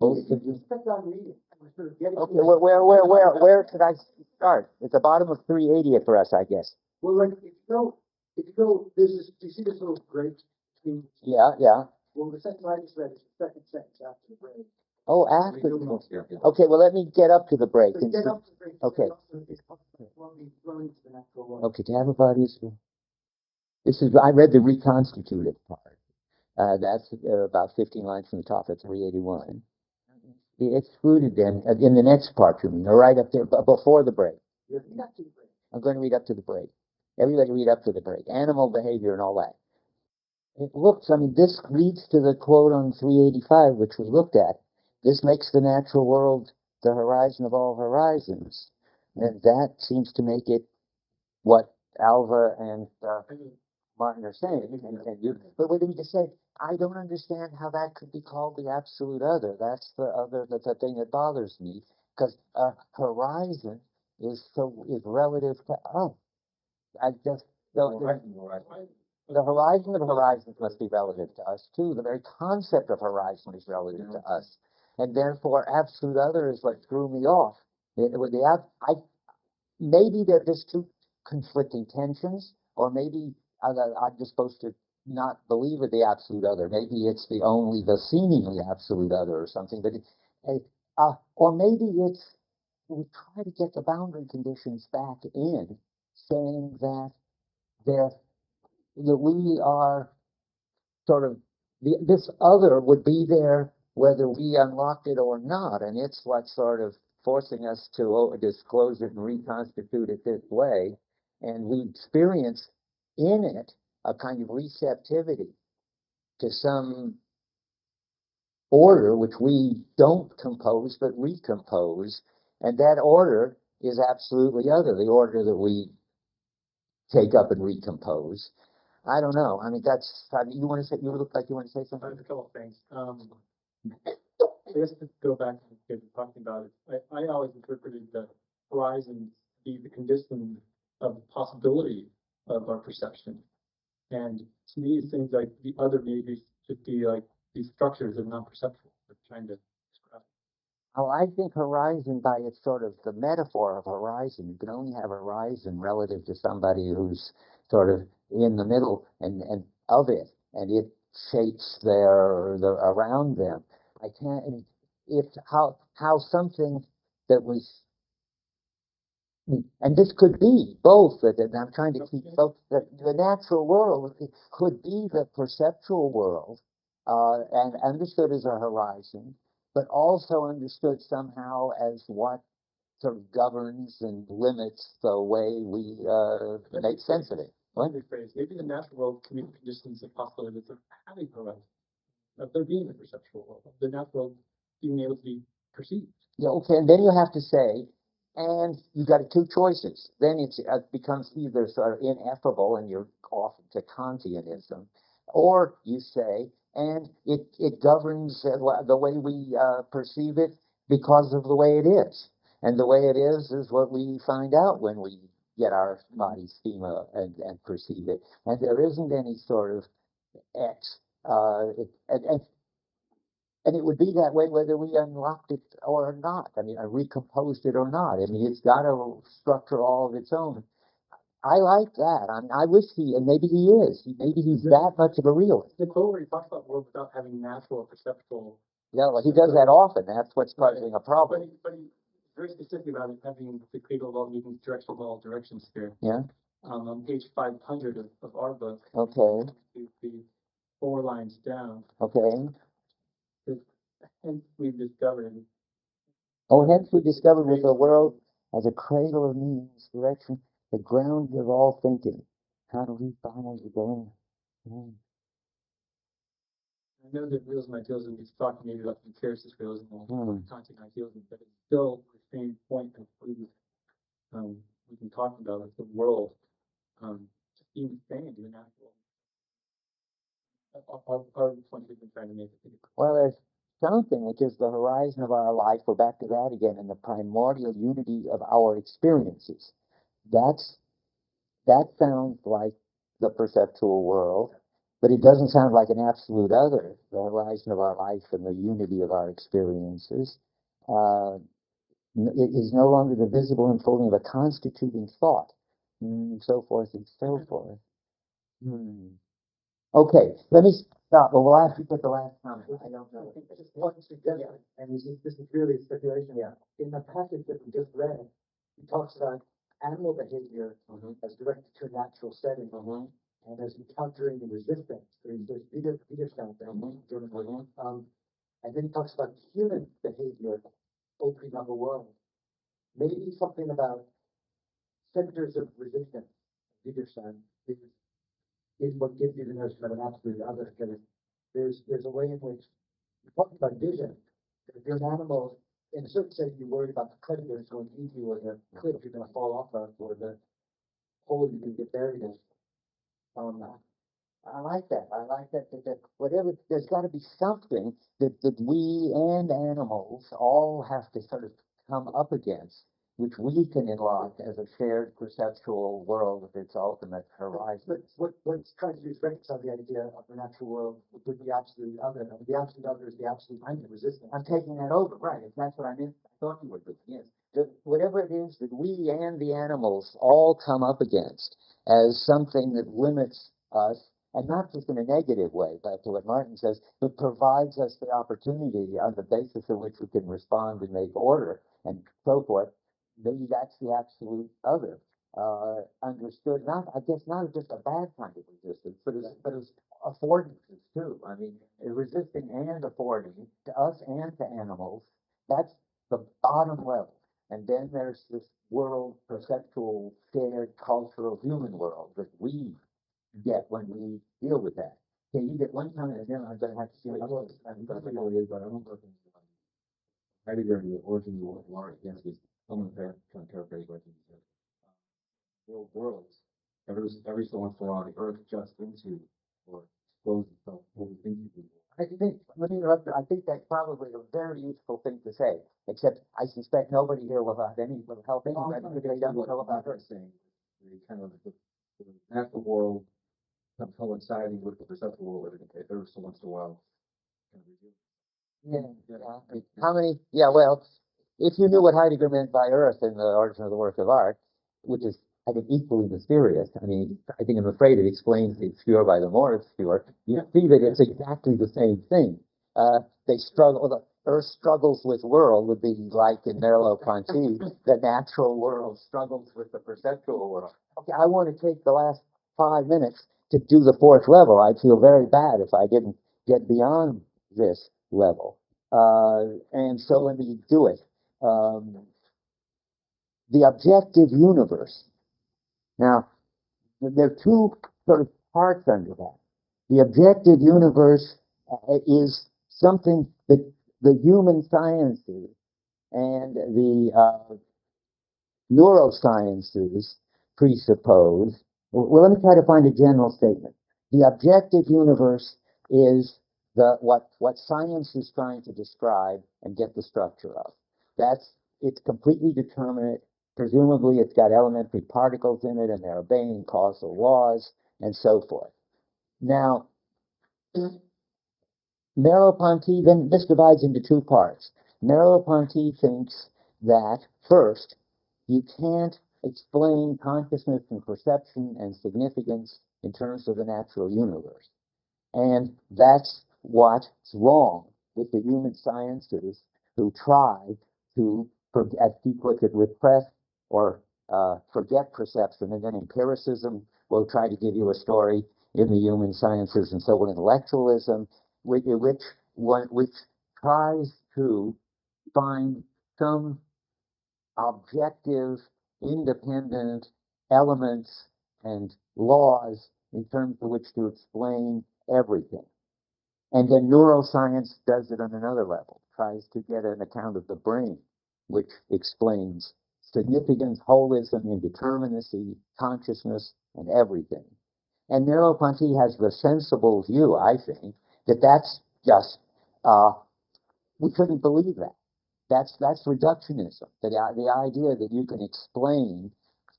Both of you. Expect on reading. Sort of getting Okay, to it. where should I start? At the bottom of 380 for us, I guess. Well, like if you go, there's this. Do you see this little break between? Yeah. Well, the sentence I just read is the second sentence after the break. Oh, after the Yeah, yeah. okay, well, let me get up to the break. So And get see. up to the break. Okay. It's flowing to the natural world. Okay, to have a body is. I read the reconstituted part. That's about 15 lines from the top of 381. The excluded then, in the next part, you mean, or right up there, before the break. You're not to the break. I'm going to read up to the break. Everybody read up to the break. Animal behavior and all that. It looks, I mean, this leads to the quote on 385, which we looked at. This makes the natural world the horizon of all horizons. And that seems to make it what Alva and Martin are saying. But wait, let me just say, I don't understand how that could be called the absolute other. That's the thing that bothers me. Because horizon is relative to us. I just don't. The horizon of horizons must be relative to us too. The very concept of horizon is relative to us, and therefore absolute other is what threw me off. Maybe they're just two conflicting tensions, or maybe I'm just supposed to not believe in the absolute other. Maybe it's the seemingly absolute other or something. But or maybe it's we try to get the boundary conditions back in, saying that there that we are sort of this other would be there whether we unlocked it or not, and it's what's sort of forcing us to disclose it and reconstitute it this way, and we experience in it a kind of receptivity to some order which we don't compose but recompose, and that order is absolutely other, the order that we take up and recompose. I don't know. I mean, you want to say, you look like you want to say something? A couple of things. I guess to go back to what you're talking about it, I always interpreted the horizon to be the condition of possibility of our perception. And to me, it seems like the other maybe should be like these structures are non-perceptual. They're trying to describe. Oh, I think horizon, by its sort of the metaphor of horizon, you can only have horizon relative to somebody who's sort of in the middle and of it, and it shapes the around them. I can't. I mean, if how something that was, and this could be both. And I'm trying to keep both. The natural world could be the perceptual world, and understood as a horizon, but also understood somehow as what sort of governs and limits the way we make sense of it. Let me rephrase. Maybe the natural world can be the conditions of possibility of having horizon, of there being a perceptual world, of the natural world being able to be perceived. Yeah, okay, and then you have to say, and you got two choices. Then it becomes either sort of ineffable, and you're off to Kantianism, or you say, and it governs the way we perceive it because of the way it is. And the way it is what we find out when we get our body schema and perceive it. And there isn't any sort of X. And it would be that way whether we unlocked it or not. I mean, I recomposed it or not. I mean, it's got a structure all of its own. I like that. I mean, I wish and maybe he is. Maybe he's that much of a realist. The quote where he talks about world without having natural or perceptual. Yeah, well, he does that often. That's what's causing a problem. But he's very specific about it having the cradle of all meanings, direction of all directions here. Yeah. On page 500 of our book. Okay. The 4 lines down. Okay. Hence we discovered. Hence we discovered with the world as a cradle of meanings, direction, the ground of all thinking. How do we find the going? I know that realism, idealism, he's talking maybe about empiricist realism or content idealism, but it's still the same point that we've been talking about, like the world just being the same, the natural. Our point we've been trying to make it. Well, there's something which is the horizon of our life. We're back to that again, in the primordial unity of our experiences. That sounds like the perceptual world, but it doesn't sound like an absolute other. The horizon of our life and the unity of our experiences it is no longer the visible unfolding of a constituting thought, so forth and so forth. Okay, let me stop. Well, we'll have to put the last comment. I don't know. Just one suggestion, and this is really a speculation. Yeah. In the passage that we just read, he talks about animal behavior as directed to a natural setting, and as encountering the resistance. There's Widerstand, and then he talks about human behavior opening up a world. Maybe something about centers of resistance, Widerstand, is what gives you the notion of an absolute other. There's a way in which you talk about vision. If you're an animal, in a certain sense, you're worried about the predators going to eat you, or the cliff you're going to fall off of, or the hole you can get buried in. I like that. I like that. That whatever, there's got to be something that we and animals all have to sort of come up against, which we can unlock as a shared perceptual world with its ultimate horizon. But what it's trying to do is reconcile the idea of the natural world with the absolute other. The absolute other is the absolute mind of resistance. I'm taking that over, right? That's what I meant. I thought you would be. Yes. Whatever it is that we and the animals all come up against as something that limits us, and not just in a negative way, back to what Martin says, but provides us the opportunity on the basis of which we can respond and make order and so forth. Maybe that's the absolute other. Understood, not, I guess, not just a bad kind of resistance, but as affordances too. I mean, resisting and affording to us and to animals, that's the bottom level. And then there's this world, perceptual, shared, cultural, human world that we get when we deal with that. Okay, you get one comment, and then I'm going to have to see. I don't know what it is, but I don't know if Heidegger and the origin of the war against this. I'm going to try and paraphrase what he said. Worlds. Every so once in a while, the Earth adjusts into or explodes itself what we think it will. I think, let me interrupt you. I think that's probably a very useful thing to say, except I suspect nobody here will help anybody who they don't know about Earth. Saying the kind of the natural world coinciding with the perceptual world every so once in a while. Yeah. How many? Yeah, well, if you knew what Heidegger meant by Earth in the origin of the work of art, which is, I think, equally mysterious. I mean, I think I'm afraid it explains the obscure by the more obscure. You see that it's exactly the same thing. They struggle. The Earth struggles with world would be like in Merleau-Ponty, the natural world struggles with the perceptual world. Okay, I want to take the last 5 minutes to do the fourth level. I'd feel very bad if I didn't get beyond this level. And so let me do it. The objective universe. Now, there are two sort of parts under that. The objective universe is something that the human sciences and the neurosciences presuppose. Well, let me try to find a general statement. The objective universe is what science is trying to describe and get the structure of. It's completely determinate. Presumably, it's got elementary particles in it, and they're obeying causal laws, and so forth. Now, Merleau-Ponty, then this divides into two parts. Merleau-Ponty thinks that, first, you can't explain consciousness and perception and significance in terms of the natural universe. And that's what's wrong with the human sciences who try to, as he puts it, repress or forget perception. And then empiricism will try to give you a story in the human sciences, and so will intellectualism, which tries to find some objective, independent elements and laws in terms of which to explain everything. And then neuroscience does it on another level, tries to get an account of the brain, which explains significance, holism, indeterminacy, consciousness, and everything. And Merleau-Ponty has the sensible view, I think, that that's just, we couldn't believe that. That's reductionism. The idea that you can explain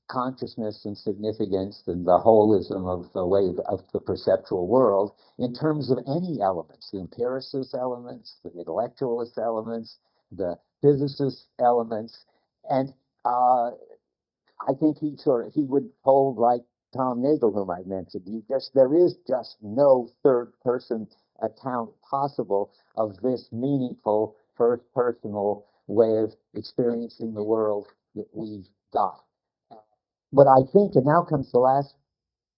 consciousness and significance and the holism of the way of the perceptual world in terms of any elements, the empiricist elements, the intellectualist elements, the physicist elements, and I think he would hold like Tom Nagel, whom I mentioned. There is just no third person account possible of this meaningful first personal way of experiencing the world that we've got. But I think, and now comes the last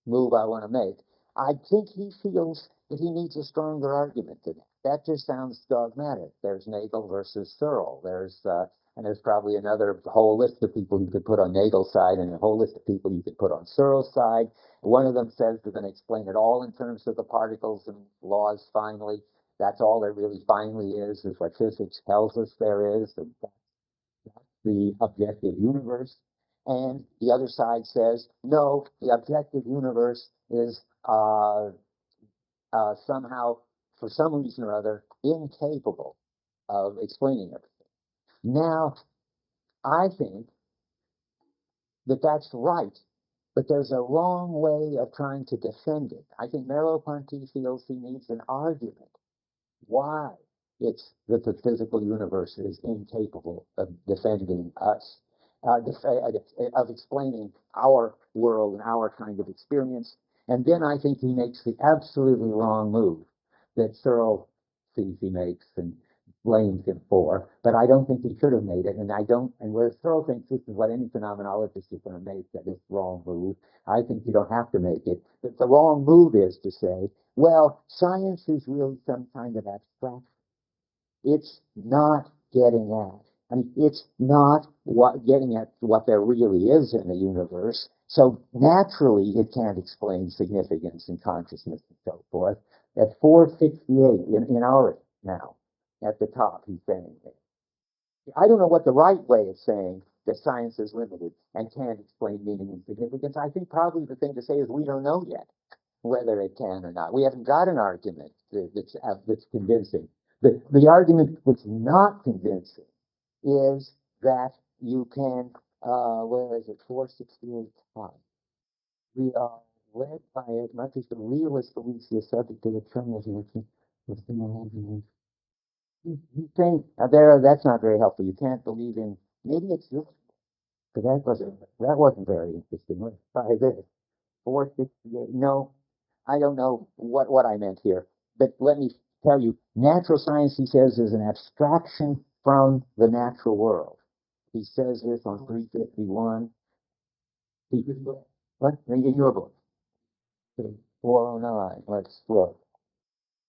move I want to make, I think he feels that he needs a stronger argument than that. That just sounds dogmatic. There's Nagel versus Searle. And there's probably another whole list of people you could put on Nagel's side and a whole list of people you could put on Searle's side. One of them says they're going to explain it all in terms of the particles and laws finally. That's all there really finally is what physics tells us there is. And that's the objective universe. And the other side says, no, the objective universe is somehow, for some reason or other, incapable of explaining everything. Now, I think that that's right, but there's a wrong way of trying to defend it. I think Merleau-Ponty feels he needs an argument why it's that the physical universe is incapable of defending us, of explaining our world and our kind of experience. And then I think he makes the absolutely wrong move that Searle sees he makes and blames him for, but I don't think he should have made it, and where Searle thinks this is what any phenomenologist is going to make, that is wrong move, I think you don't have to make it. But the wrong move is to say, well, science is really some kind of abstraction. It's not getting at, it's not getting at what there really is in the universe. So naturally, it can't explain significance and consciousness and so forth. At 468 in ours now, at the top, he's saying it. I don't know what the right way of saying that science is limited and can't explain meaning and significance. I think probably the thing to say is we don't know yet whether it can or not. We haven't got an argument that's convincing. The argument that's not convincing is that you can, where is it, 468 top. We are led by as much as the realist believes the subject of determinism with phenomenology. You think that's not very helpful. You can't believe in, maybe it's this, because that wasn't very interesting. Let's try this. 468. No, I don't know what I meant here. But let me tell you, natural science, he says, is an abstraction from the natural world. He says this on 351. What? In your book. 409. Let's look.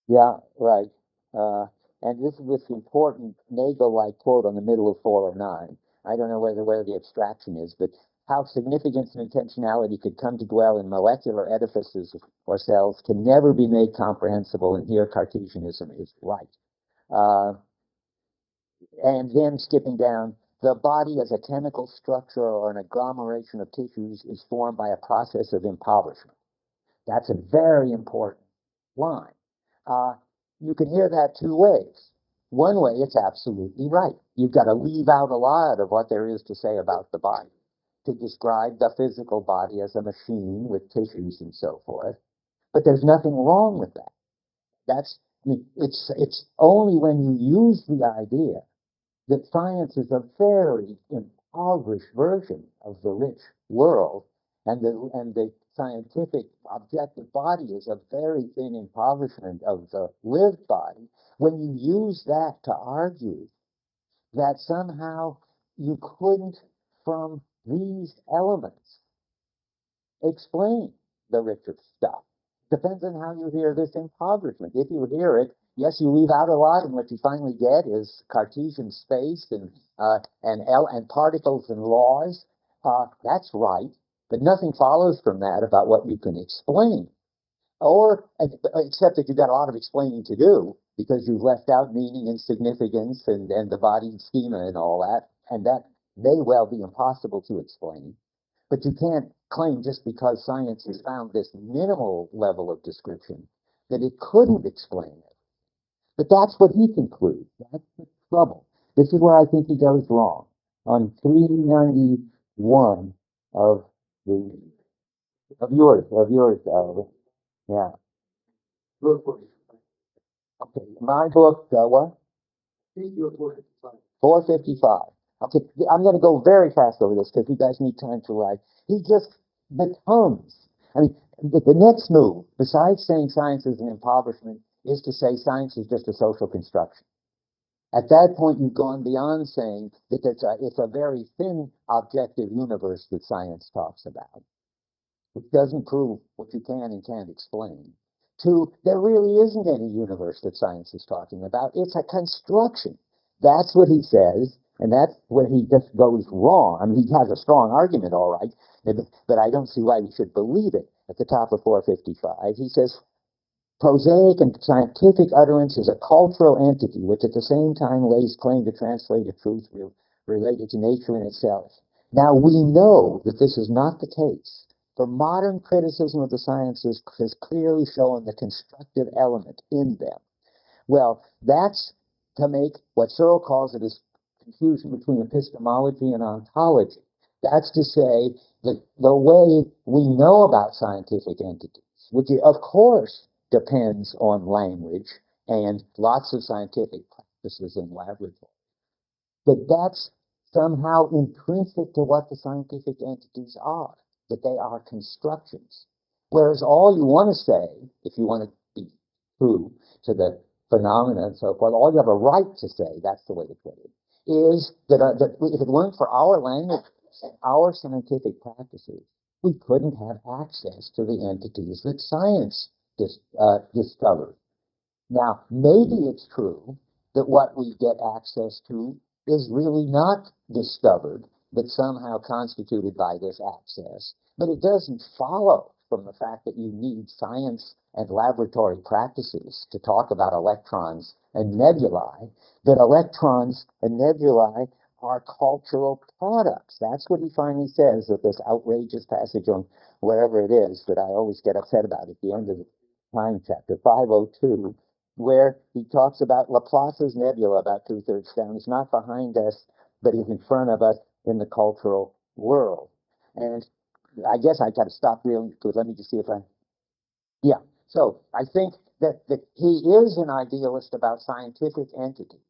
Yeah, right. Uh, and this is this important Nagel-like quote on the middle of 409. I don't know where the abstraction is, but how significance and intentionality could come to dwell in molecular edifices or cells can never be made comprehensible, and here Cartesianism is right. And then skipping down, the body as a chemical structure or an agglomeration of tissues is formed by a process of impoverishment. That's a very important line. You can hear that two ways. One way, it's absolutely right. You've got to leave out a lot of what there is to say about the body to describe the physical body as a machine with tissues and so forth. But there's nothing wrong with that. It's only when you use the idea that science is a very impoverished version of the rich world, and the scientific objective body is a very thin impoverishment of the lived body. When you use that to argue that somehow you couldn't, from these elements, explain the richer stuff. Depends on how you hear this impoverishment. If you hear it, yes, you leave out a lot, and what you finally get is Cartesian space and particles and laws. That's right, but nothing follows from that about what you can explain, or except that you've got a lot of explaining to do because you've left out meaning and significance and the body schema and all that, and that may well be impossible to explain. But you can't claim just because science has found this minimal level of description that it couldn't explain it. But that's what he concludes. That's the trouble. This is where I think he goes wrong. On 391 of yours, yeah. Okay, my book, what? 455. Okay, I'm going to go very fast over this because you guys need time to write. He just becomes, I mean, the next move, besides saying science is an impoverishment, is to say science is just a social construction. At that point, you've gone beyond saying that it's a very thin objective universe that science talks about, which doesn't prove what you can and can't explain. To, there really isn't any universe that science is talking about. It's a construction. That's what he says, and that's where he just goes wrong. I mean, he has a strong argument, all right, but I don't see why we should believe it. At the top of 455, he says, prosaic and scientific utterance is a cultural entity which at the same time lays claim to translate a truth related to nature in itself. Now, we know that this is not the case. For modern criticism of the sciences has clearly shown the constructive element in them. Well, that's to make what Searle calls it as confusion between epistemology and ontology. That's to say that the way we know about scientific entities, which of course depends on language and lots of scientific practices in laboratories, but that's somehow intrinsic to what the scientific entities are, that they are constructions. Whereas all you want to say, if you want to be true to the phenomena and so forth, all you have a right to say, that's the way to put it, is that if it weren't for our language, our scientific practices, we couldn't have access to the entities that science discovered. Now, maybe it's true that what we get access to is really not discovered, but somehow constituted by this access. But it doesn't follow from the fact that you need science and laboratory practices to talk about electrons and nebulae, that electrons and nebulae are cultural products. That's what he finally says with this outrageous passage on wherever it is that I always get upset about at the end of the time chapter, 502, where he talks about Laplace's nebula about 2/3 down. It's not behind us, but is in front of us in the cultural world. And I guess I got to stop real because let me just see if I. Yeah. So I think that he is an idealist about scientific entities.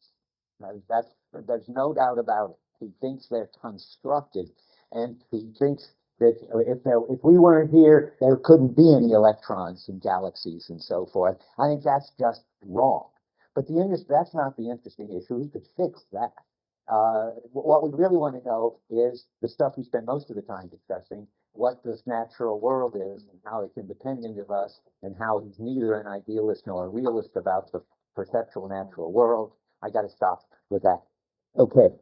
There's no doubt about it. He thinks they're constructed, and he thinks that if we weren't here, there couldn't be any electrons and galaxies and so forth. I think that's just wrong. But that's not the interesting issue. He could fix that. What we really want to know is the stuff we spend most of the time discussing, what this natural world is and how it's independent of us, and how he's neither an idealist nor a realist about the perceptual natural world. I got to stop with that. Okay.